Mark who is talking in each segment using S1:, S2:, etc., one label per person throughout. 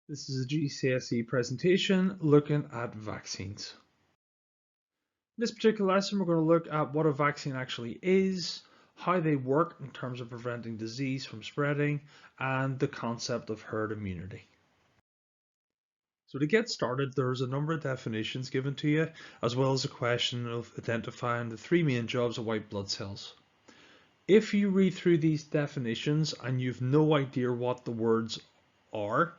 S1: This is a GCSE presentation looking at vaccines. In this particular lesson, we're going to look at what a vaccine actually is, how they work in terms of preventing disease from spreading, and the concept of herd immunity. So to get started, there's a number of definitions given to you, as well as a question of identifying the three main jobs of white blood cells. If you read through these definitions and you've no idea what the words are,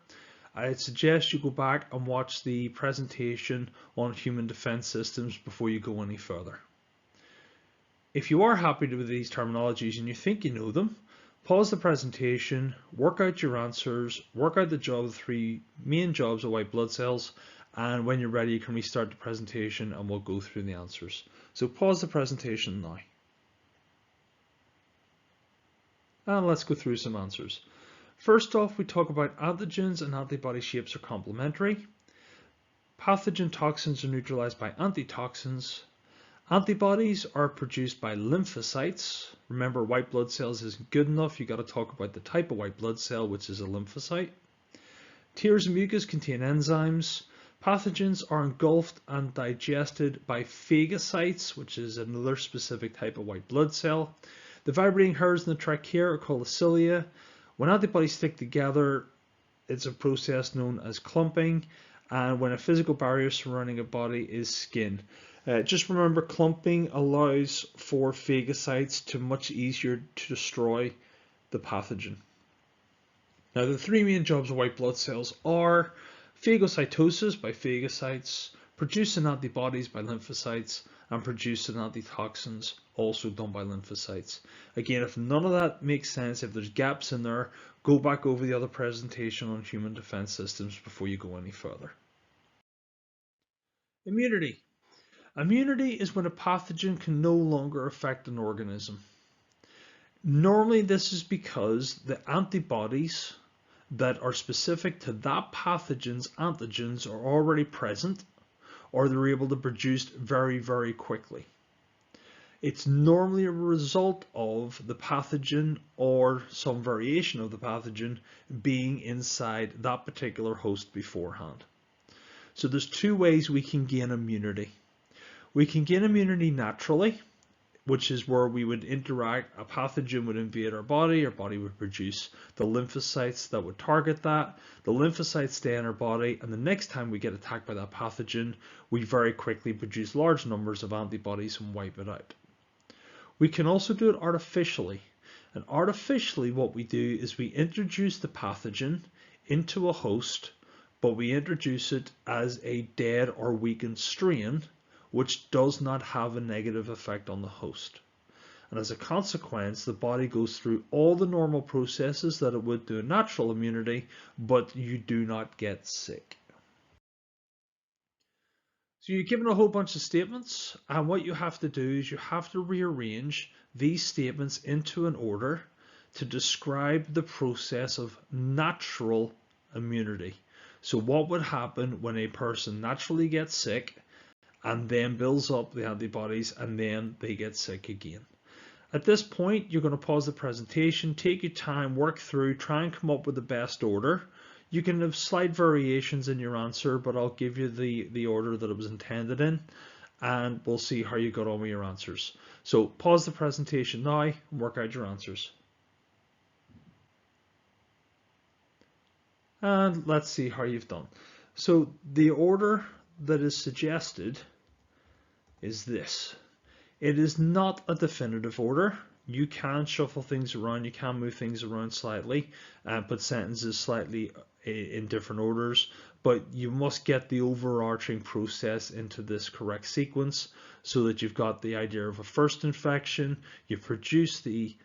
S1: I'd suggest you go back and watch the presentation on human defense systems before you go any further. If you are happy with these terminologies and you think you know them, pause the presentation, work out your answers, work out the three main jobs of white blood cells, and when you're ready you can restart the presentation and we'll go through the answers. So pause the presentation now. And let's go through some answers. First off, we talk about antigens and antibody shapes are complementary. Pathogen toxins are neutralized by antitoxins. Antibodies are produced by lymphocytes. Remember, white blood cells isn't good enough. You've got to talk about the type of white blood cell, which is a lymphocyte. Tears and mucus contain enzymes. Pathogens are engulfed and digested by phagocytes, which is another specific type of white blood cell. The vibrating hairs in the trachea are called the cilia. When antibodies stick together, it's a process known as clumping, and when a physical barrier surrounding a body is skin. Just remember, clumping allows for phagocytes to much easier to destroy the pathogen. Now, the three main jobs of white blood cells are phagocytosis by phagocytes, producing antibodies by lymphocytes, and producing antitoxins, also done by lymphocytes. Again, if none of that makes sense, if there's gaps in there, go back over the other presentation on human defense systems before you go any further. Immunity. Immunity is when a pathogen can no longer affect an organism. Normally this is because the antibodies that are specific to that pathogen's antigens are already present, or they're able to produce very, very quickly. It's normally a result of the pathogen or some variation of the pathogen being inside that particular host beforehand. So there's two ways we can gain immunity. We can gain immunity naturally, which is where we would interact, a pathogen would invade our body would produce the lymphocytes that would target that, the lymphocytes stay in our body, and the next time we get attacked by that pathogen, we very quickly produce large numbers of antibodies and wipe it out. We can also do it artificially, and artificially what we do is we introduce the pathogen into a host, but we introduce it as a dead or weakened strain, which does not have a negative effect on the host. And as a consequence, the body goes through all the normal processes that it would do in natural immunity, but you do not get sick. So you're given a whole bunch of statements, and what you have to do is you have to rearrange these statements into an order to describe the process of natural immunity. So what would happen when a person naturally gets sick and then builds up the antibodies and then they get sick again. At this point, you're going to pause the presentation, take your time, work through, try and come up with the best order. You can have slight variations in your answer, but I'll give you the order that it was intended in, and we'll see how you got on with your answers. So pause the presentation now and work out your answers. And let's see how you've done. So the order that is suggested is this. It is not a definitive order. You can shuffle things around, you can move things around slightly, put sentences slightly in different orders, but you must get the overarching process into this correct sequence so that you've got the idea of a first infection, you produce the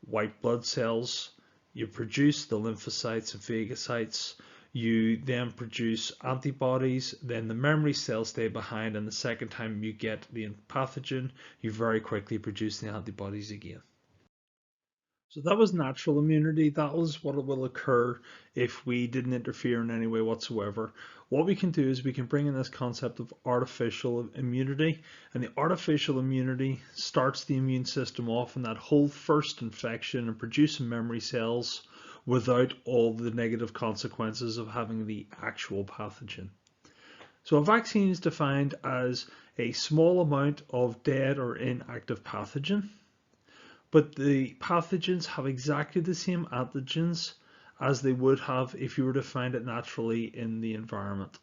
S1: white blood cells, you produce the lymphocytes and phagocytes, you then produce antibodies, then the memory cells stay behind, and the second time you get the pathogen, you very quickly produce the antibodies again. So that was natural immunity. That was what will occur if we didn't interfere in any way whatsoever. What we can do is we can bring in this concept of artificial immunity, and the artificial immunity starts the immune system off in that whole first infection and producing memory cells, without all the negative consequences of having the actual pathogen. So a vaccine is defined as a small amount of dead or inactive pathogen, but the pathogens have exactly the same antigens as they would have if you were to find it naturally in the environment.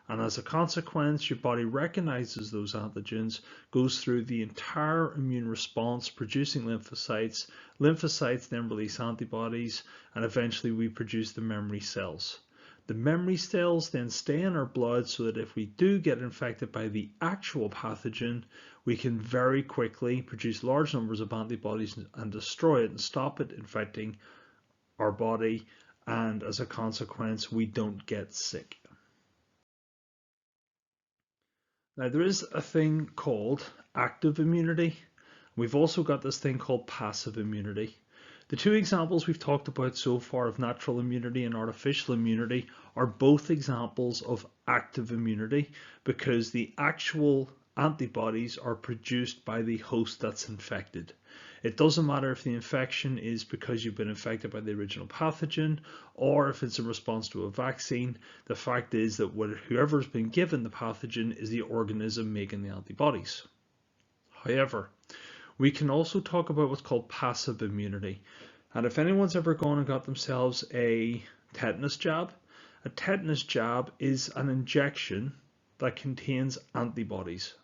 S1: And as a consequence, your body recognizes those antigens, goes through the entire immune response, producing lymphocytes. Lymphocytes then release antibodies, and eventually we produce the memory cells. The memory cells then stay in our blood so that if we do get infected by the actual pathogen, we can very quickly produce large numbers of antibodies and destroy it and stop it infecting our body, and as a consequence, we don't get sick. Now, there is a thing called active immunity. We've also got this thing called passive immunity. The two examples we've talked about so far of natural immunity and artificial immunity are both examples of active immunity because the actual antibodies are produced by the host that's infected. It doesn't matter if the infection is because you've been infected by the original pathogen or if it's in response to a vaccine. The fact is that whoever's been given the pathogen is the organism making the antibodies. However, we can also talk about what's called passive immunity. And if anyone's ever gone and got themselves a tetanus jab is an injection that contains antibodies.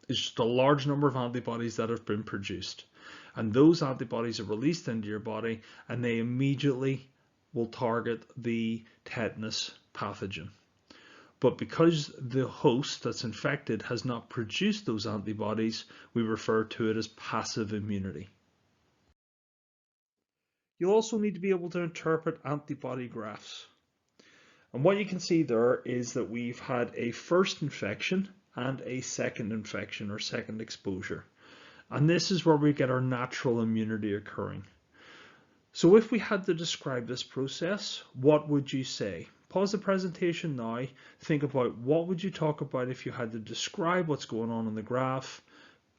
S1: It's just a large number of antibodies that have been produced. And those antibodies are released into your body and they immediately will target the tetanus pathogen. But because the host that's infected has not produced those antibodies, we refer to it as passive immunity. You'll also need to be able to interpret antibody graphs. And what you can see there is that we've had a first infection and a second infection or second exposure. And this is where we get our natural immunity occurring. So if we had to describe this process, what would you say? Pause the presentation now, think about what would you talk about if you had to describe what's going on in the graph,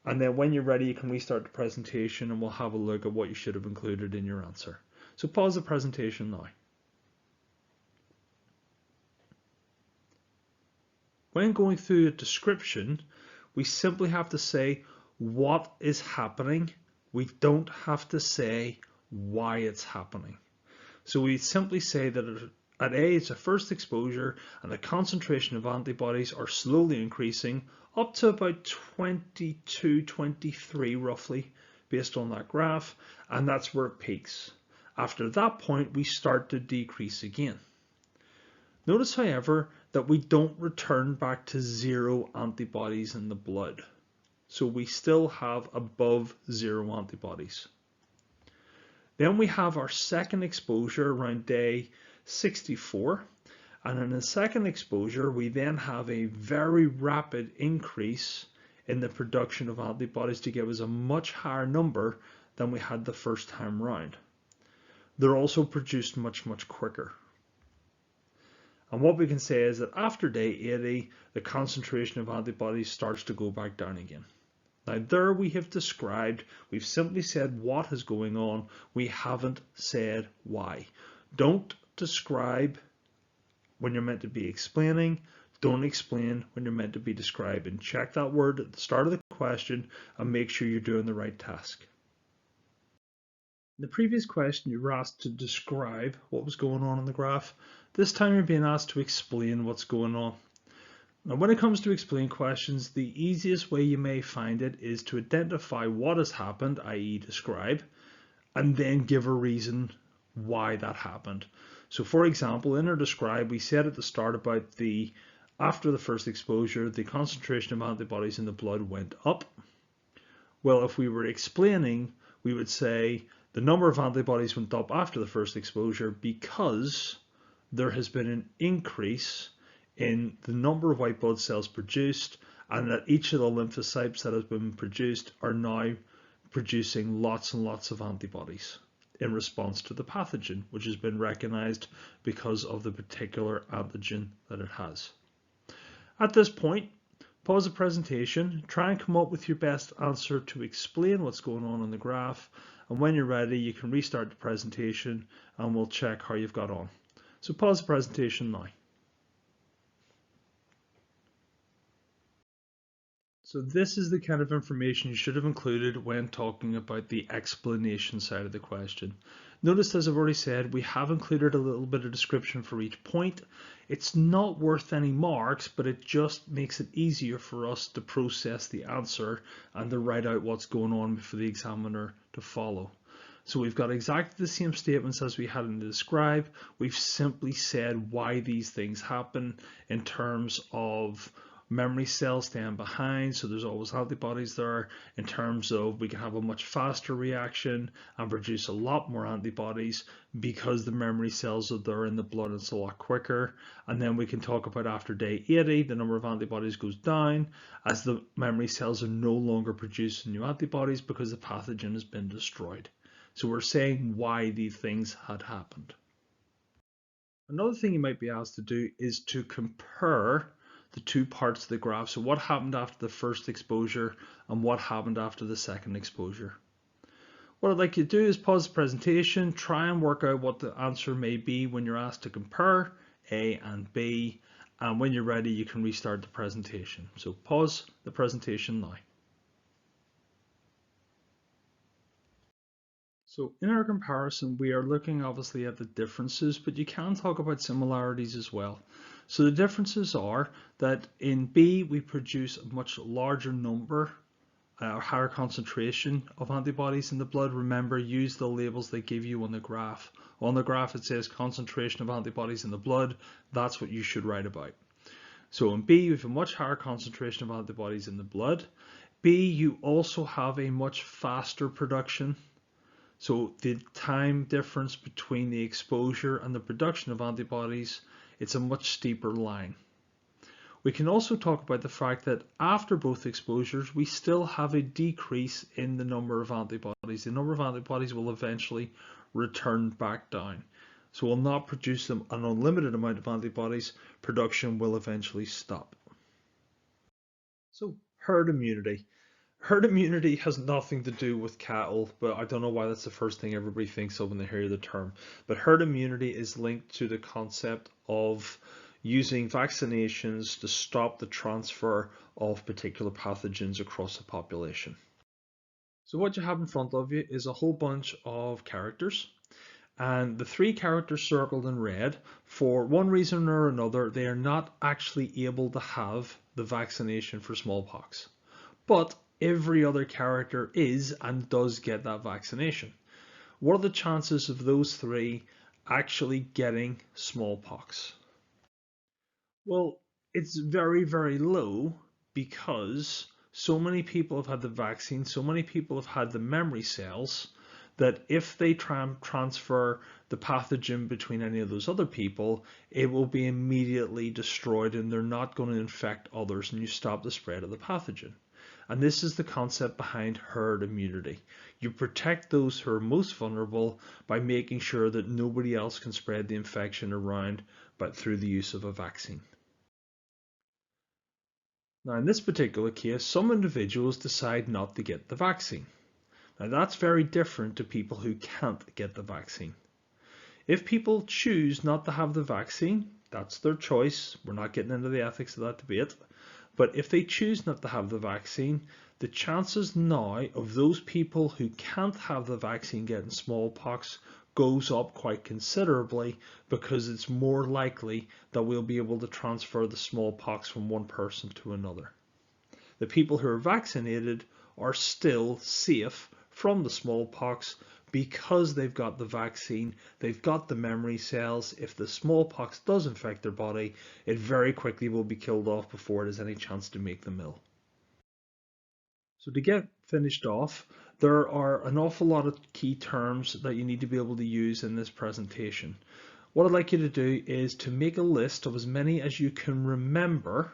S1: and then when you're ready you can restart the presentation and we'll have a look at what you should have included in your answer. So pause the presentation now. When going through a description, we simply have to say what is happening. We don't have to say why it's happening. So we simply say that at A, it's a first exposure and the concentration of antibodies are slowly increasing up to about 22, 23 roughly based on that graph, and that's where it peaks. After that point, we start to decrease again. Notice, however, that we don't return back to zero antibodies in the blood. So we still have above zero antibodies. Then we have our second exposure around day 64, and in the second exposure we then have a very rapid increase in the production of antibodies to give us a much higher number than we had the first time round. They're also produced much quicker. And what we can say is that after day 80 the concentration of antibodies starts to go back down again. Now there we have described, we've simply said what is going on, we haven't said why. Don't describe when you're meant to be explaining, don't explain when you're meant to be describing. Check that word at the start of the question and make sure you're doing the right task. In the previous question you were asked to describe what was going on in the graph. This time you're being asked to explain what's going on. Now when it comes to explain questions, the easiest way you may find it is to identify what has happened, i.e. describe, and then give a reason why that happened. So for example, in our describe, we said at the start about after the first exposure, the concentration of antibodies in the blood went up. Well, if we were explaining, we would say the number of antibodies went up after the first exposure because there has been an increase in the number of white blood cells produced, and that each of the lymphocytes that has been produced are now producing lots and lots of antibodies in response to the pathogen, which has been recognized because of the particular antigen that it has. At this point, pause the presentation, try and come up with your best answer to explain what's going on in the graph, and when you're ready you can restart the presentation and we'll check how you've got on. So pause the presentation now. So this is the kind of information you should have included when talking about the explanation side of the question. Notice, as I've already said, we have included a little bit of description for each point. It's not worth any marks, but it just makes it easier for us to process the answer and to write out what's going on for the examiner to follow. So we've got exactly the same statements as we had in the describe. We've simply said why these things happen in terms of memory cells staying behind, so there's always antibodies there. In terms of we can have a much faster reaction and produce a lot more antibodies because the memory cells are there in the blood, it's a lot quicker. And then we can talk about after day 80, the number of antibodies goes down as the memory cells are no longer producing new antibodies because the pathogen has been destroyed. So we're saying why these things had happened. Another thing you might be asked to do is to compare the two parts of the graph. So what happened after the first exposure and what happened after the second exposure. What I'd like you to do is pause the presentation, try and work out what the answer may be when you're asked to compare A and B, and when you're ready you can restart the presentation. So pause the presentation now. So in our comparison, we are looking obviously at the differences, but you can talk about similarities as well. So the differences are that in B, we produce a much larger number, or higher concentration of antibodies in the blood. Remember, use the labels they give you on the graph. On the graph, it says concentration of antibodies in the blood. That's what you should write about. So in B, we have a much higher concentration of antibodies in the blood. B, you also have a much faster production. So the time difference between the exposure and the production of antibodies, it's a much steeper line. We can also talk about the fact that after both exposures, we still have a decrease in the number of antibodies. The number of antibodies will eventually return back down. So we'll not produce an unlimited amount of antibodies. Production will eventually stop. So herd immunity. Herd immunity has nothing to do with cattle, but I don't know why that's the first thing everybody thinks of when they hear the term. But herd immunity is linked to the concept of using vaccinations to stop the transfer of particular pathogens across a population. So what you have in front of you is a whole bunch of characters, and the three characters circled in red, for one reason or another, they are not actually able to have the vaccination for smallpox. But every other character is and does get that vaccination. What are the chances of those three actually getting smallpox? Well, it's very, very low because so many people have had the vaccine, so many people have had the memory cells that if they transfer the pathogen between any of those other people, it will be immediately destroyed and they're not going to infect others, and you stop the spread of the pathogen. And this is the concept behind herd immunity. You protect those who are most vulnerable by making sure that nobody else can spread the infection around, but through the use of a vaccine. Now, in this particular case, some individuals decide not to get the vaccine. Now, that's very different to people who can't get the vaccine. If people choose not to have the vaccine, that's their choice. We're not getting into the ethics of that debate. But if they choose not to have the vaccine, the chances now of those people who can't have the vaccine getting smallpox goes up quite considerably, because it's more likely that we'll be able to transfer the smallpox from one person to another. The people who are vaccinated are still safe from the smallpox because they've got the vaccine, they've got the memory cells. If the smallpox does infect their body, it very quickly will be killed off before it has any chance to make them ill. So to get finished off, there are an awful lot of key terms that you need to be able to use in this presentation. What I'd like you to do is to make a list of as many as you can remember,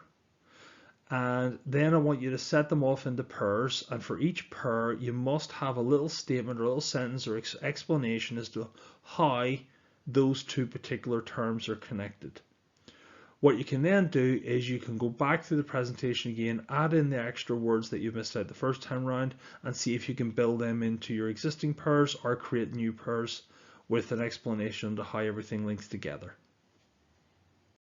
S1: and then I want you to set them off into pairs, and for each pair you must have a little statement or a little sentence or explanation as to how those two particular terms are connected. What you can then do is you can go back through the presentation again, add in the extra words that you missed out the first time round, and see if you can build them into your existing pairs or create new pairs with an explanation on how everything links together.